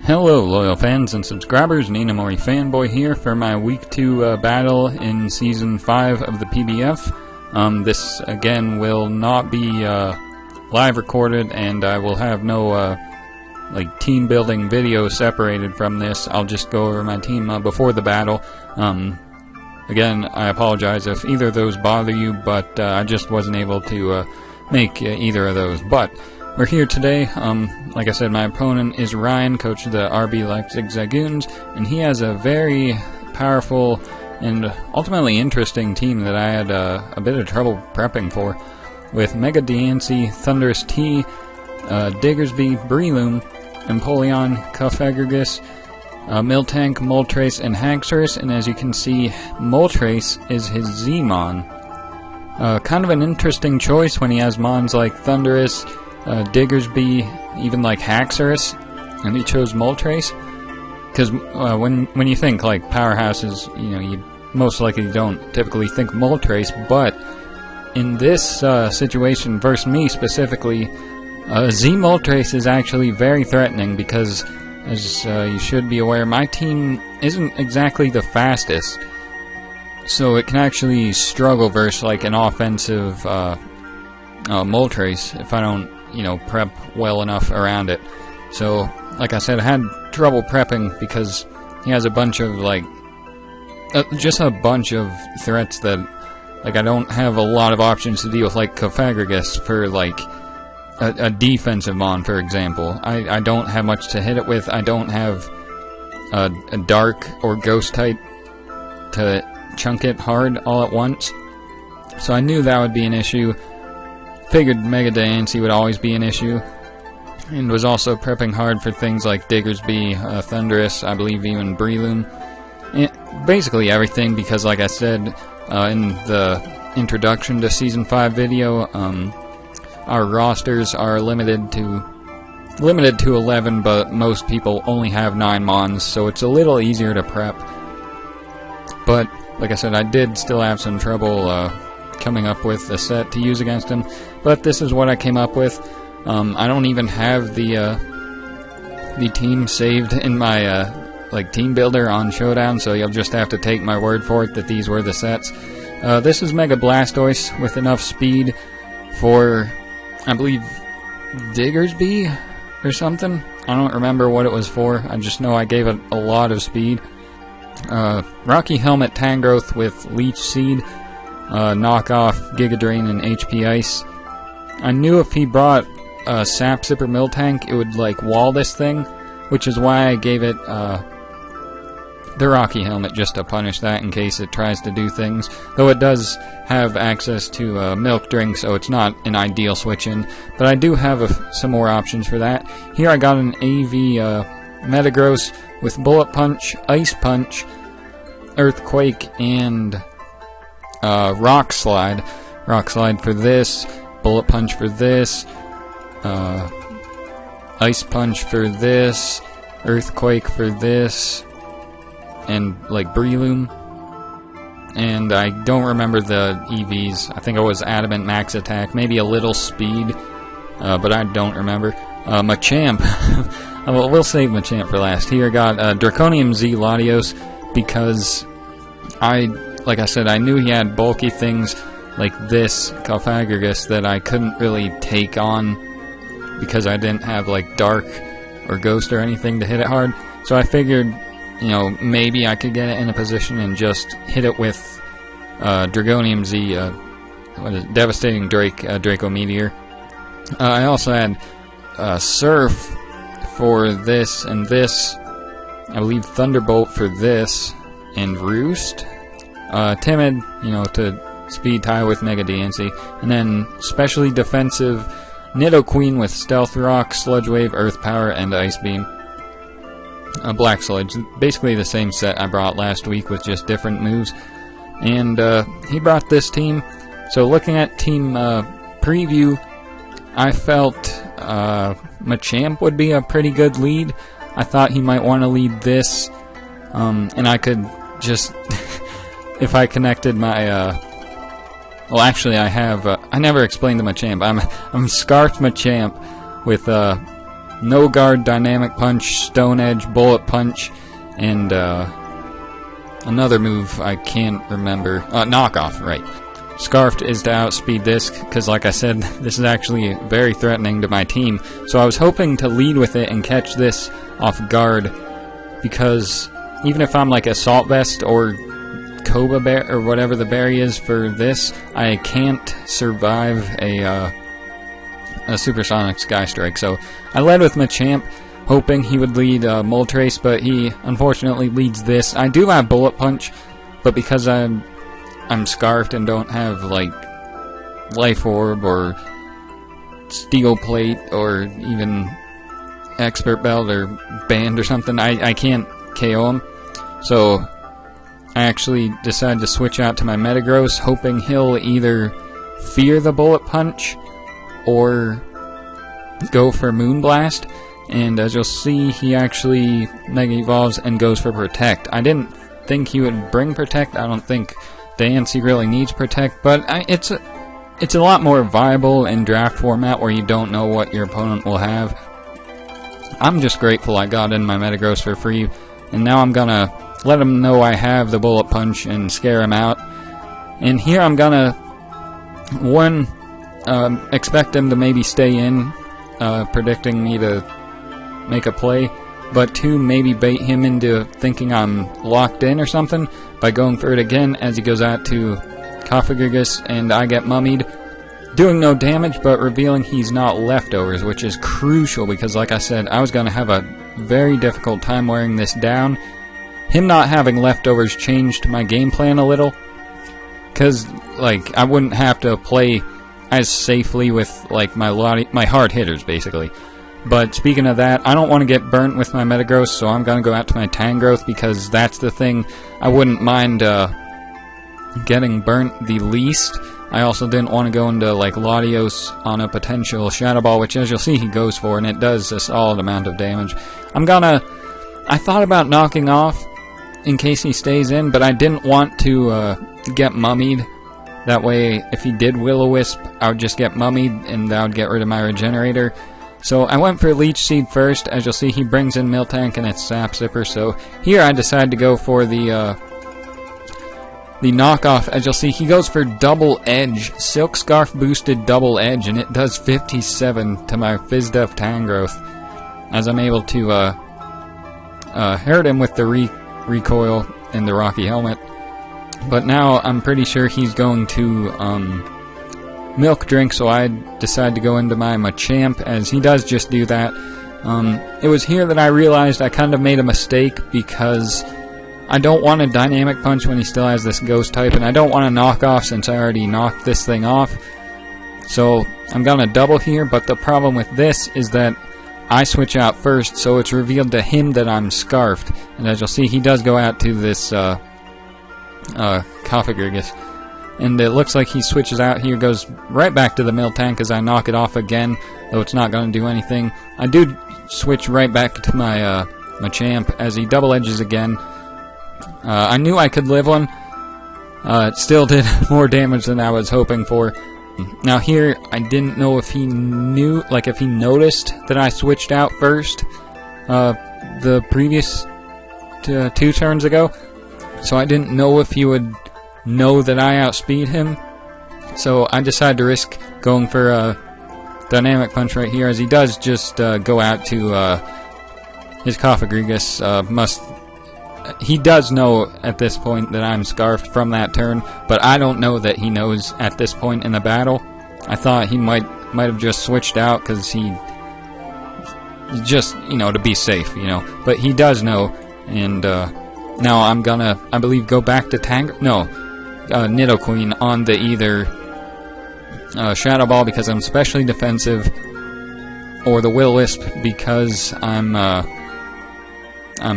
Hello loyal fans and subscribers, ninamorifanboi here for my week 2 battle in season 5 of the PBF. This again will not be live recorded, and I will have no like team building video separated from this. I'll just go over my team before the battle. Again, I apologize if either of those bother you, but I just wasn't able to make either of those. But we're here today. Like I said, my opponent is Ryan, coach of the RB Leipzigzagoons, and he has a very powerful and ultimately interesting team that I had a bit of trouble prepping for, with Mega Diancie, Thunderous T, Diggersby, Breloom, Empoleon, Carbinks, Miltank, Moltres, and Haxorus, and as you can see, Moltres is his Z-Mon. Kind of an interesting choice when he has Mons like Thunderous, Diggersby, even like Haxorus, and he chose Moltres. Because when you think like powerhouses, you most likely don't typically think Moltres, but in this situation versus me specifically, Z Moltres is actually very threatening because, as you should be aware, my team isn't exactly the fastest, so it can actually struggle versus like an offensive Moltres if I don't prep well enough around it. So, like I said, I had trouble prepping because he has a bunch of just a bunch of threats that I don't have a lot of options to deal with, like Carbinks for like a defensive Mon, for example. I don't have much to hit it with. I don't have a Dark or Ghost type to chunk it hard all at once. So I knew that would be an issue. Figured Mega Diancie would always be an issue, and was also prepping hard for things like Diggersby, Thunderous, I believe even Breloom, and basically everything, because like I said in the introduction to Season 5 video, our rosters are limited to 11, but most people only have 9 Mons, so it's a little easier to prep. But like I said, I did still have some trouble coming up with a set to use against him, but this is what I came up with. I don't even have the team saved in my team builder on Showdown, so you'll just have to take my word for it that these were the sets. This is Mega Blastoise with enough speed for, I believe, Diggersby or something. I don't remember what it was for. I just know I gave it a lot of speed. Rocky Helmet Tangrowth with Leech Seed, knockoff Giga Drain and HP Ice. I knew if he brought Sap Sipper Miltank, it would wall this thing, which is why I gave it the Rocky Helmet, just to punish that in case it tries to do things. Though it does have access to Milk Drink, so it's not an ideal switch-in. But I do have some more options for that. Here I got an AV Metagross with Bullet Punch, Ice Punch, Earthquake, and Rock Slide. Rock Slide for this, Bullet Punch for this, Ice Punch for this, Earthquake for this, and Breloom. And I don't remember the EVs. I think it was Adamant Max Attack, maybe a little Speed, but I don't remember. Machamp. Well, we'll save Machamp for last. Here I got Draconium Z Latios because like I said, I knew he had bulky things like this Carbinks that I couldn't really take on because I didn't have Dark or Ghost or anything to hit it hard. So I figured, maybe I could get it in a position and just hit it with Draconium Z, Devastating Draco Meteor. I also had Surf for this and this. I believe Thunderbolt for this, and Roost. Timid, to speed tie with Mega Diancie, and then specially defensive Nidoqueen with Stealth Rock, Sludge Wave, Earth Power, and Ice Beam. Black Sludge, basically the same set I brought last week with just different moves. And he brought this team. So looking at team preview, I felt Machamp would be a pretty good lead. I thought he might want to lead this, and I could just if I connected my well, actually I have I never explained the Machamp. I'm Scarfed Machamp with no guard, dynamic punch, stone edge, bullet punch, and another move I can't remember. Knockoff, right. Scarfed is to outspeed this, because like I said, this is actually very threatening to my team. So I was hoping to lead with it and catch this off guard, because even if I'm like Assault Vest or Cobra Bear or whatever the berry is for this, I can't survive a Supersonic Sky Strike. So I led with Machamp, hoping he would lead Moltres, but he unfortunately leads this. I do have Bullet Punch, but because I'm Scarfed and don't have like Life Orb or Steel Plate or even Expert Belt or Band or something, I can't KO him. So I actually decided to switch out to my Metagross, hoping he'll either fear the Bullet Punch or go for Moonblast. And as you'll see, he actually Mega Evolves and goes for Protect. I didn't think he would bring Protect. I don't think Diancie really needs Protect, but it's a lot more viable in draft format where you don't know what your opponent will have. I'm just grateful I got in my Metagross for free, and now I'm gonna let him know I have the Bullet Punch and scare him out. And here I'm gonna, one, expect him to maybe stay in, predicting me to make a play, but two, maybe bait him into thinking I'm locked in or something by going for it again as he goes out to Cofagrigus and I get mummied, doing no damage but revealing he's not leftovers, which is crucial because like I said, I was going to have a very difficult time wearing this down. Him not having leftovers changed my game plan a little, because like I wouldn't have to play as safely with like my hard hitters basically. But speaking of that, I don't want to get burnt with my Metagross, so I'm going to go out to my Tangrowth because that's the thing I wouldn't mind getting burnt the least. I also didn't want to go into like Latios on a potential Shadow Ball, which as you'll see he goes for, and it does a solid amount of damage. I thought about knocking off in case he stays in, but I didn't want to get mummied. That way, if he did Will-O-Wisp, I would just get mummied, and that would get rid of my Regenerator. So I went for Leech Seed first. As you'll see, he brings in Miltank and it's Sap Sipper. So here I decided to go for the knockoff. As you'll see, he goes for Double Edge. Silk Scarf boosted Double Edge, and it does 57 to my Fizzdef Tangrowth, as I'm able to hurt him with the recoil and the Rocky Helmet. But now I'm pretty sure he's going to Milk Drink, so I decided to go into my Machamp, as he does just do that. It was here that I realized I kind of made a mistake, because I don't want a Dynamic Punch when he still has this Ghost type, and I don't want to knock off since I already knocked this thing off. So I'm going to double here, but the problem with this is that I switch out first, so it's revealed to him that I'm Scarfed. And as you'll see, he does go out to this Cofagrigus. And it looks like he switches out here, goes right back to the Miltank as I knock it off again, though it's not going to do anything. I do switch right back to my Machamp as he double edges again. I knew I could live one. It still did more damage than I was hoping for. Now here, I didn't know if he knew, like if he noticed that I switched out first the previous 2 turns ago. So I didn't know if he would know that I outspeed him, so I decided to risk going for a Dynamic Punch right here, as he does just go out to his Cofagrigus. He does know at this point that I'm Scarfed from that turn, but I don't know that he knows at this point in the battle. I thought he might have just switched out because he just, to be safe, but he does know. And now I'm gonna, I believe, go back to Nidoqueen on the either Shadow Ball because I'm specially defensive, or the Will-O-Wisp because I'm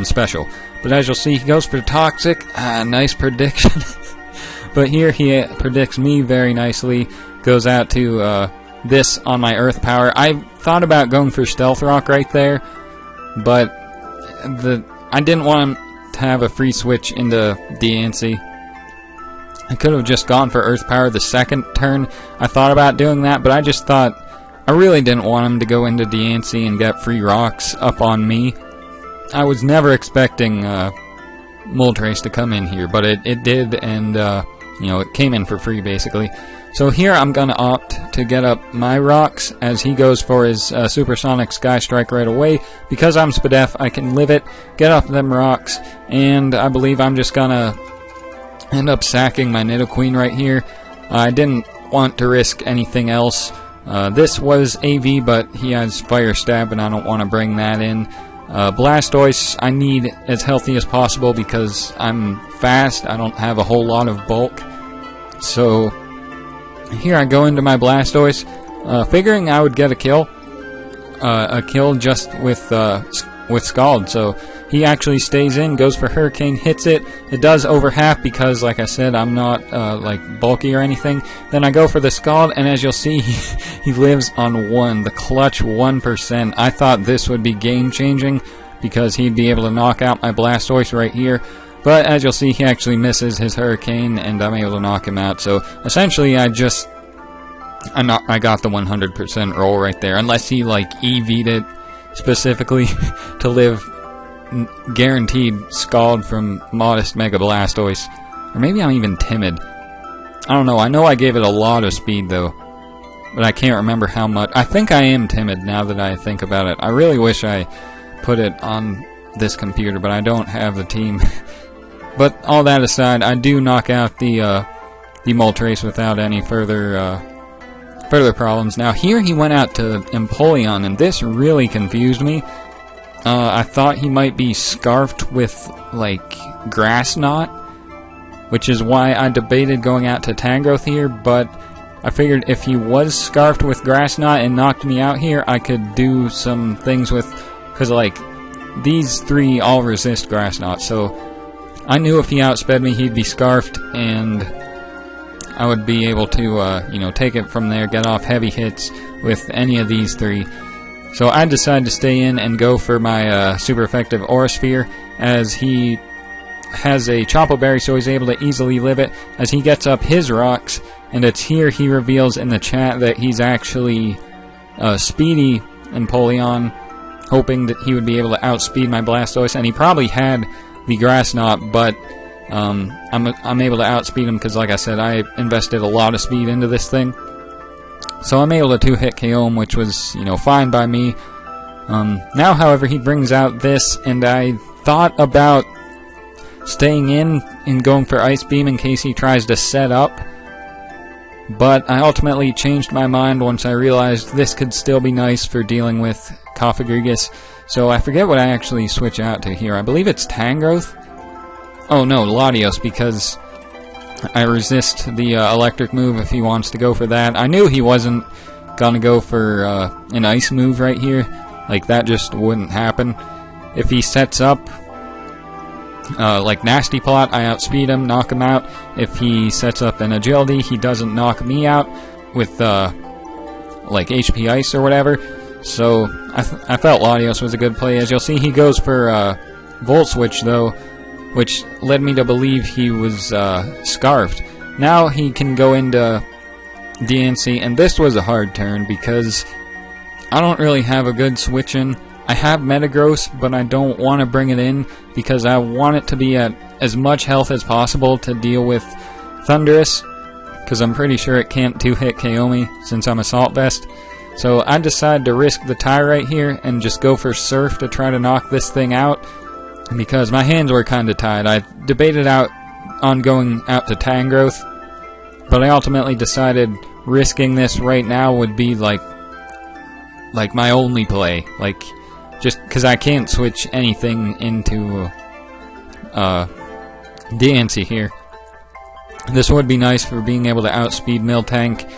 special. But as you'll see, he goes for Toxic. Nice prediction. But here he predicts me very nicely. Goes out to this on my Earth Power. I thought about going for Stealth Rock right there, but I didn't want him to have a free switch into Diancie. I could have just gone for Earth Power the second turn. I thought about doing that, but I just thought I really didn't want him to go into DNC and get free rocks up on me. I was never expecting Moltres to come in here, but it did, and you know, it came in for free basically. So here I'm gonna opt to get up my rocks as he goes for his Supersonic Sky Strike right away. Because I'm Spadef, I can live it, get up them rocks, and I believe I'm just gonna end up sacking my Nidoqueen right here. I didn't want to risk anything else. This was AV, but he has Fire Stab, and I don't want to bring that in. Blastoise, I need as healthy as possible because I'm fast. I don't have a whole lot of bulk. So here I go into my Blastoise, figuring I would get a kill just with Scald. So he actually stays in, goes for Hurricane, hits it. It does over half because, like I said, I'm not like bulky or anything. Then I go for the Scald, and as you'll see, he lives on 1, the clutch 1%. I thought this would be game changing because he'd be able to knock out my Blastoise right here. But as you'll see, he actually misses his Hurricane, and I'm able to knock him out. So essentially, I got the 100% roll right there, unless he like EV'd it specifically to live guaranteed Scald from Modest Mega Blastoise. Or maybe I'm even timid. I don't know. I know I gave it a lot of speed though, but I can't remember how much. I think I am timid now that I think about it. I really wish I put it on this computer, but I don't have the team. But all that aside, I do knock out the Moltres without any further problems. Now here he went out to Empoleon, and this really confused me. I thought he might be scarfed with like Grass Knot, which is why I debated going out to Tangrowth here, but I figured if he was scarfed with Grass Knot and knocked me out here, I could do some things with, because like these 3 all resist Grass Knot, so I knew if he outsped me he'd be scarfed, and I would be able to you know, take it from there, get off heavy hits with any of these 3. So I decided to stay in and go for my super effective Aura Sphere, as he has a Chopo Berry, so he's able to easily live it as he gets up his rocks. And it's here he reveals in the chat that he's actually Speedy Empoleon, hoping that he would be able to outspeed my Blastoise, and he probably had the Grass Knot, but I'm able to outspeed him because, like I said, I invested a lot of speed into this thing. So I'm able to 2-hit KO him, which was, you know, fine by me. Now, however, he brings out this, and I thought about staying in and going for Ice Beam in case he tries to set up. But I ultimately changed my mind once I realized this could still be nice for dealing with Cofagrigus. So I forget what I actually switch out to here. I believe it's Tangrowth. Oh no, Latios, because I resist the electric move if he wants to go for that. I knew he wasn't gonna go for an ice move right here. Like, that just wouldn't happen. If he sets up like Nasty Plot, I outspeed him, knock him out. If he sets up an agility, he doesn't knock me out with like HP Ice or whatever. So I felt Latios was a good play. As you'll see, he goes for Volt Switch though, which led me to believe he was scarfed. Now he can go into DNC, and this was a hard turn because I don't really have a good switch in. I have Metagross, but I don't want to bring it in because I want it to be at as much health as possible to deal with Thundurus, because I'm pretty sure it can't 2-hit KO me since I'm Assault Vest. So I decided to risk the tie right here and just go for Surf to try to knock this thing out, because my hands were kind of tied. I debated on going out to Tangrowth, but I ultimately decided risking this right now would be like my only play. Like, just because I can't switch anything into DNC here. This would be nice for being able to outspeed Miltank,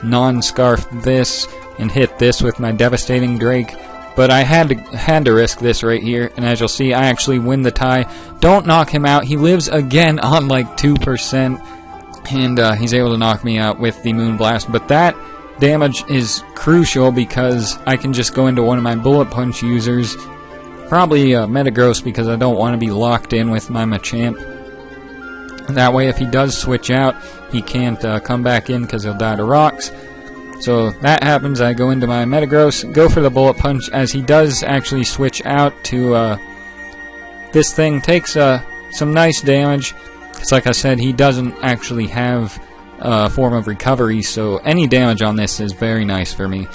non-scarf this, and hit this with my Devastating Drake. But I had to risk this right here, and as you'll see, I actually win the tie. Don't knock him out. He lives again on like 2%, and he's able to knock me out with the Moonblast. But that damage is crucial because I can just go into one of my Bullet Punch users, probably Metagross, because I don't want to be locked in with my Machamp. That way, if he does switch out, he can't come back in because he'll die to rocks. So that happens, I go into my Metagross, go for the Bullet Punch, as he does actually switch out to, this thing takes, some nice damage. It's like I said, he doesn't actually have a form of recovery, so any damage on this is very nice for me.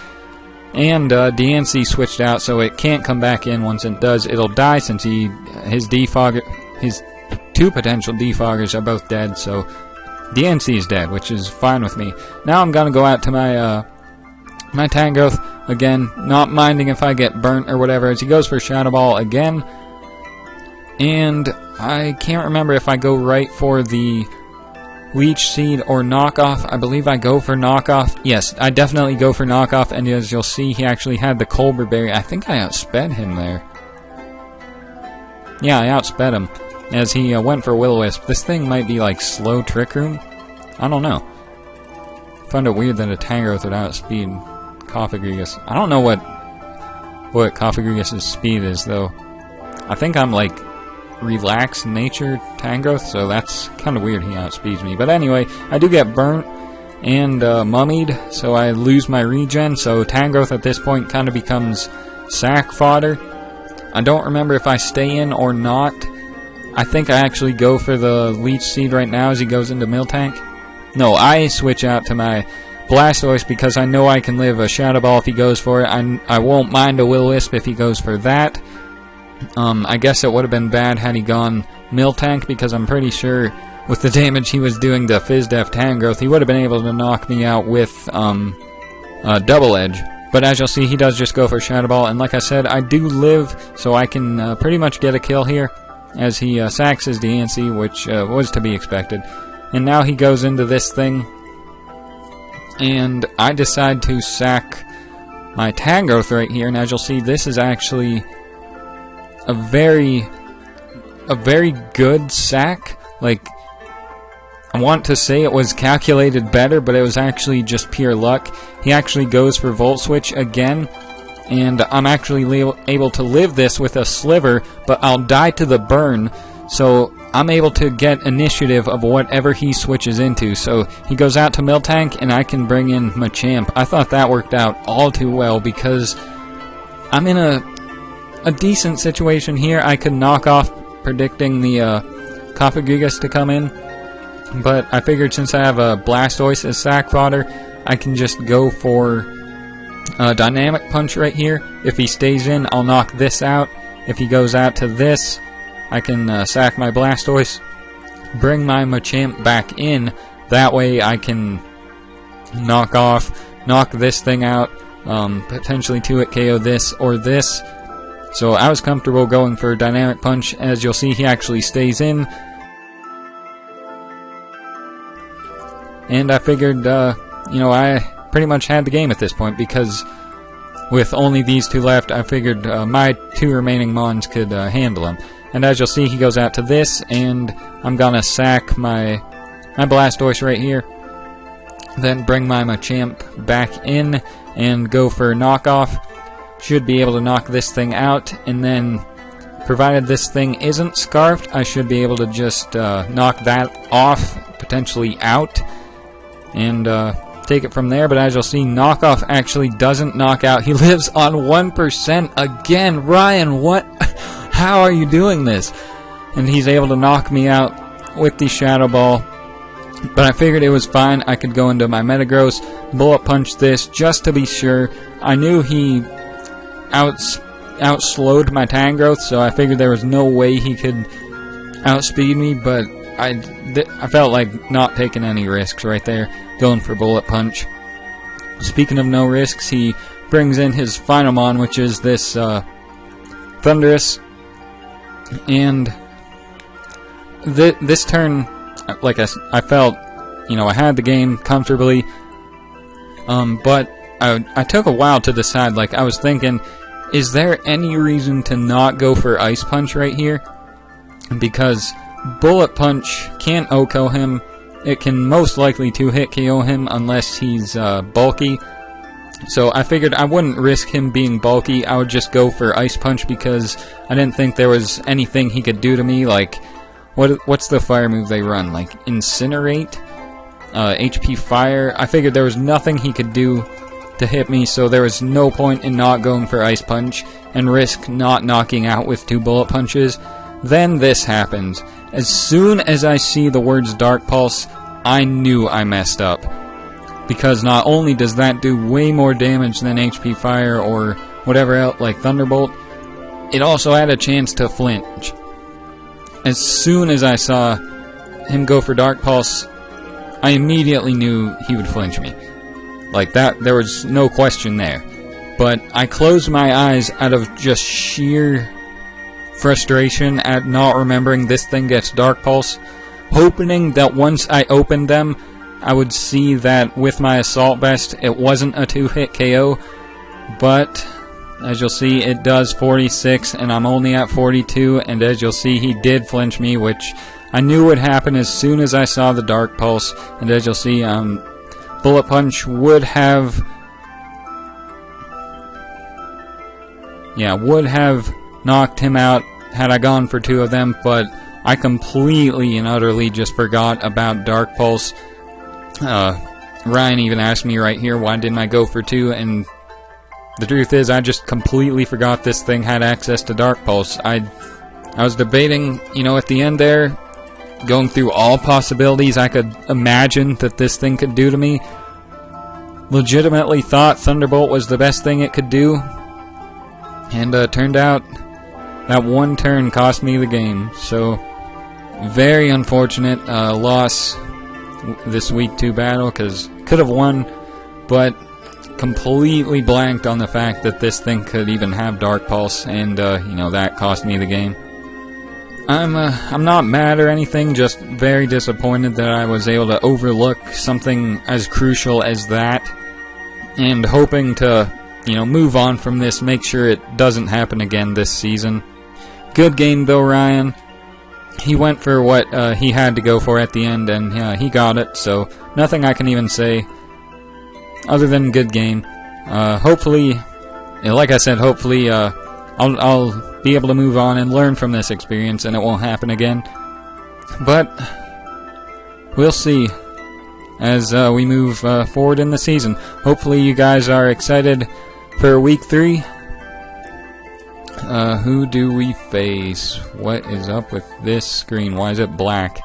And, DNC switched out, so it can't come back in. Once it does, it'll die, since his 2 potential defoggers are both dead, so DNC is dead, which is fine with me. Now I'm gonna go out to my my Tangrowth again, not minding if I get burnt or whatever, as he goes for Shadow Ball again. And I can't remember if I go right for the Leech Seed or Knockoff. I believe I go for Knockoff. Yes, I definitely go for Knockoff, and as you'll see, he actually had the Colbur Berry. I think I outsped him there. Yeah, I outsped him, as he went for Will-O-Wisp. This thing might be like slow Trick Room. I don't know. I find it weird that a Tangrowth would outspeed Cofagrigus. I don't know what Cofagrigus' speed is, though. I think I'm like relaxed nature Tangrowth, so that's kind of weird he outspeeds me. But anyway, I do get burnt and mummied, so I lose my regen, so Tangrowth at this point kind of becomes sack fodder. I don't remember if I stay in or not. I think I actually go for the Leech Seed right now as he goes into Miltank. No, I switch out to my Blastoise because I know I can live a Shadow Ball if he goes for it. I won't mind a Will-O-Wisp if he goes for that. I guess it would have been bad had he gone Miltank, because I'm pretty sure with the damage he was doing to Fizdef Tangrowth, he would have been able to knock me out with Double Edge. But as you'll see, he does just go for Shadow Ball, and like I said, I do live, so I can pretty much get a kill here, as he sacks his DNC, which was to be expected. And now he goes into this thing, and I decide to sack my Tangrowth right here, and as you'll see, this is actually a very good sack. Like, I want to say it was calculated better, but it was actually just pure luck. He actually goes for Volt Switch again, and I'm actually able to live this with a Sliver, but I'll die to the burn, so I'm able to get initiative of whatever he switches into. So he goes out to Miltank, and I can bring in Machamp. I thought that worked out all too well, because I'm in a decent situation here. I could knock off predicting the Cofagrigus to come in, but I figured since I have a Blastoise as sack fodder, I can just go for Dynamic Punch right here. If he stays in, I'll knock this out. If he goes out to this, I can sack my Blastoise, bring my Machamp back in. That way I can knock this thing out, potentially 2-hit KO this or this. So I was comfortable going for Dynamic Punch. As you'll see, he actually stays in. And I figured, I pretty much had the game at this point, because with only these two left, I figured my 2 remaining Mons could handle him. And as you'll see, he goes out to this, and I'm gonna sack my Blastoise right here. Then bring my Machamp back in and go for Knockoff. Should be able to knock this thing out, and then, provided this thing isn't Scarfed, I should be able to just knock that off, potentially out, and take it from there. But as you'll see, Knockoff actually doesn't knock out. He lives on 1% again. Ryan, what? How are you doing this? And he's able to knock me out with the Shadow Ball. But I figured it was fine. I could go into my Metagross, Bullet Punch this, just to be sure. I knew he outslowed my Tangrowth, so I figured there was no way he could outspeed me, but I felt like not taking any risks right there, going for Bullet Punch. Speaking of no risks, he brings in his final Mon, which is this Thundurus, and this turn, like I felt, I had the game comfortably, but I took a while to decide. Like, I was thinking, is there any reason to not go for Ice Punch right here? Because Bullet Punch can't OHKO him. It can most likely 2-hit KO him unless he's bulky. So I figured I wouldn't risk him being bulky. I would just go for Ice Punch, because I didn't think there was anything he could do to me. Like, what's the fire move they run? Like, Incinerate? HP Fire. I figured there was nothing he could do to hit me, so there was no point in not going for Ice Punch and risk not knocking out with 2 Bullet Punches. Then this happens. As soon as I see the words Dark Pulse, I knew I messed up. Because not only does that do way more damage than HP Fire or whatever else, like Thunderbolt, it also had a chance to flinch. As soon as I saw him go for Dark Pulse, I immediately knew he would flinch me. Like that, there was no question there. But I closed my eyes out of just sheer frustration at not remembering this thing gets Dark Pulse, hoping that once I opened them, I would see that with my Assault Vest, it wasn't a 2-hit KO, but as you'll see, it does 46, and I'm only at 42, and as you'll see, he did flinch me, which I knew would happen as soon as I saw the Dark Pulse, and as you'll see, Bullet Punch would have knocked him out had I gone for 2 of them, but I completely and utterly just forgot about Dark Pulse. Ryan even asked me right here, why didn't I go for 2, and the truth is, I just completely forgot this thing had access to Dark Pulse. I was debating, at the end there, going through all possibilities I could imagine that this thing could do to me. Legitimately thought Thunderbolt was the best thing it could do, and turned out that one turn cost me the game. So, very unfortunate loss this week 2 battle, because could have won, but completely blanked on the fact that this thing could even have Dark Pulse, and that cost me the game. I'm not mad or anything, just very disappointed that I was able to overlook something as crucial as that, and hoping to move on from this, make sure it doesn't happen again this season. Good game though, Ryan. He went for what he had to go for at the end, and he got it, so nothing I can even say other than good game. Hopefully, like I said, hopefully I'll be able to move on and learn from this experience and it won't happen again. But we'll see as we move forward in the season. Hopefully you guys are excited for week 3. Who do we face? What is up with this screen? Why is it black?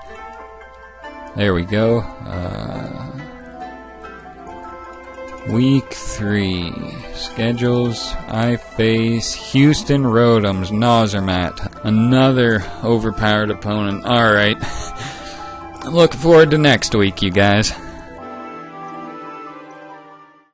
There we go. Week 3 schedules. I face Houston Rotoms, Nozermat, another overpowered opponent. Alright. Looking forward to next week, you guys.